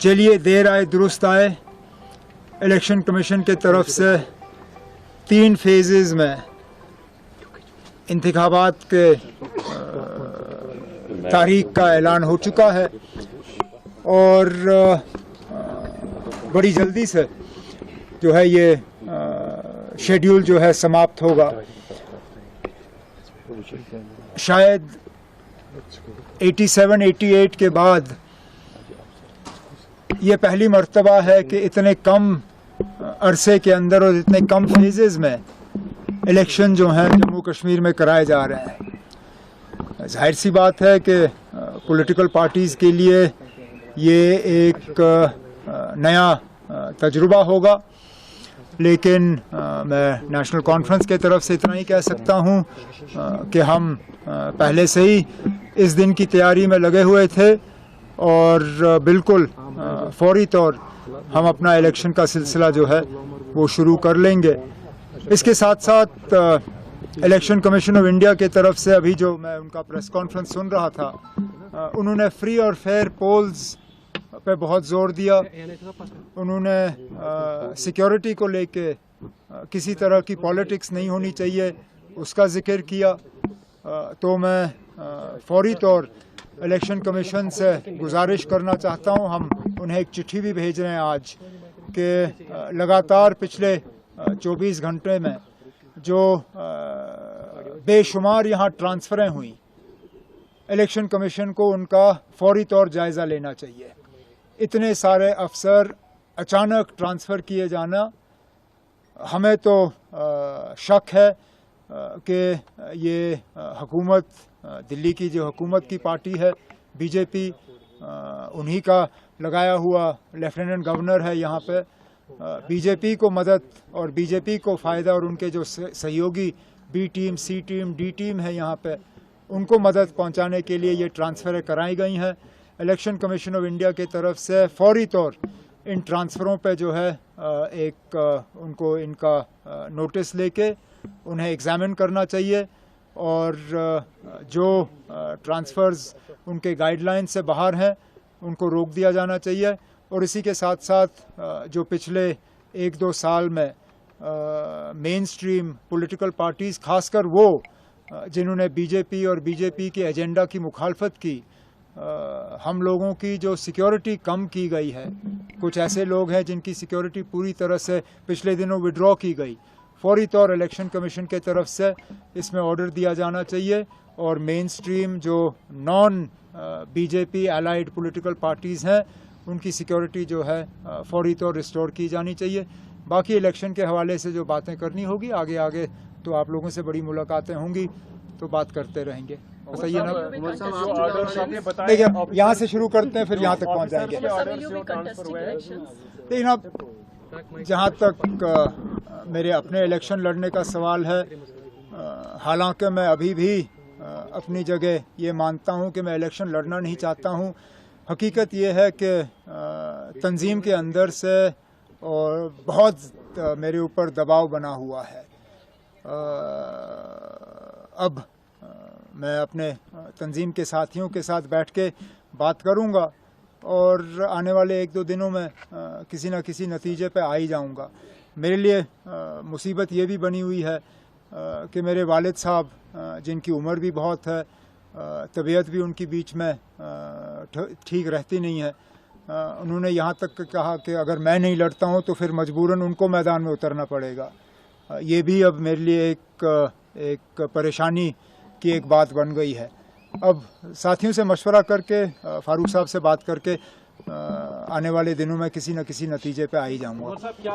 चलिए देर आए दुरुस्त आए। इलेक्शन कमीशन के तरफ से 3 फेजेस में इंतखाबात के तारीख का ऐलान हो चुका है और बड़ी जल्दी से जो है ये शेड्यूल जो है समाप्त होगा। शायद 87-88 के बाद ये पहली मर्तबा है कि इतने कम अरसे के अंदर और इतने कम फेजेस में इलेक्शन जो हैं जम्मू कश्मीर में कराए जा रहे हैं। जाहिर सी बात है कि पॉलिटिकल पार्टीज़ के लिए ये एक नया तजुर्बा होगा, लेकिन मैं नेशनल कॉन्फ्रेंस के तरफ से इतना ही कह सकता हूँ कि हम पहले से ही इस दिन की तैयारी में लगे हुए थे और बिल्कुल फौरी तौर हम अपना इलेक्शन का सिलसिला जो है वो शुरू कर लेंगे। इसके साथ साथ इलेक्शन कमीशन ऑफ इंडिया की तरफ से अभी जो मैं उनका प्रेस कॉन्फ्रेंस सुन रहा था, उन्होंने फ्री और फेयर पोल्स पे बहुत जोर दिया। उन्होंने सिक्योरिटी को लेके किसी तरह की पॉलिटिक्स नहीं होनी चाहिए उसका जिक्र किया। तो मैं फौरी तौर इलेक्शन कमीशन से गुजारिश करना चाहता हूं, हम उन्हें एक चिट्ठी भी भेज रहे हैं आज कि लगातार पिछले 24 घंटे में जो बेशुमार यहाँ ट्रांसफ़रें हुई, इलेक्शन कमीशन को उनका फौरी तौर जायज़ा लेना चाहिए। इतने सारे अफसर अचानक ट्रांसफ़र किए जाना, हमें तो शक है कि ये हुकूमत, दिल्ली की जो हुकूमत की पार्टी है बीजेपी, उन्हीं का लगाया हुआ लेफ्टिनेंट गवर्नर है यहाँ पे। बीजेपी को मदद और बीजेपी को फ़ायदा और उनके जो सहयोगी बी टीम, सी टीम, डी टीम है यहाँ पे, उनको मदद पहुँचाने के लिए ये ट्रांसफ़रें कराई गई हैं। इलेक्शन कमीशन ऑफ इंडिया की तरफ से फौरी तौर इन ट्रांसफ़रों पे जो है उनको इनका नोटिस लेके उन्हें एग्ज़ामिन करना चाहिए और जो ट्रांसफ़र्स उनके गाइडलाइन से बाहर हैं उनको रोक दिया जाना चाहिए। और इसी के साथ साथ जो पिछले 1-2 साल में मेन स्ट्रीम पॉलिटिकल पार्टीज़, खासकर वो जिन्होंने बीजेपी और बीजेपी के एजेंडा की मुखालफत की, हम लोगों की जो सिक्योरिटी कम की गई है, कुछ ऐसे लोग हैं जिनकी सिक्योरिटी पूरी तरह से पिछले दिनों विड्रॉ की गई, फौरी तौर इलेक्शन कमीशन के तरफ से इसमें ऑर्डर दिया जाना चाहिए और मेन स्ट्रीम जो non BJP allied political parties हैं उनकी सिक्योरिटी जो है फौरी तौर रिस्टोर की जानी चाहिए। बाकी इलेक्शन के हवाले से जो बातें करनी होगी आगे आगे तो आप लोगों से बड़ी मुलाकातें होंगी तो बात करते रहेंगे। बताइए ना, देखिए यहाँ से शुरू करते हैं फिर यहाँ तक पहुँच जाएंगे। लेकिन अब जहाँ तक मेरे अपने इलेक्शन लड़ने का सवाल है, हालांकि मैं अभी भी अपनी जगह ये मानता हूँ कि मैं इलेक्शन लड़ना नहीं चाहता हूँ। हकीकत ये है कि तंजीम के अंदर से और बहुत मेरे ऊपर दबाव बना हुआ है। अब मैं अपने तंजीम के साथियों के साथ बैठ के बात करूँगा और आने वाले 1-2 दिनों में किसी न किसी नतीजे पे आ ही जाऊँगा। मेरे लिए मुसीबत ये भी बनी हुई है कि मेरे वालिद साहब, जिनकी उम्र भी बहुत है, तबीयत भी उनकी बीच में ठीक रहती नहीं है, उन्होंने यहाँ तक कहा कि अगर मैं नहीं लड़ता हूँ तो फिर मजबूरन उनको मैदान में उतरना पड़ेगा। ये भी अब मेरे लिए एक परेशानी की एक बात बन गई है। अब साथियों से मशवरा करके, फारूक साहब से बात करके आने वाले दिनों में किसी न किसी नतीजे पे आ ही जाऊँगा।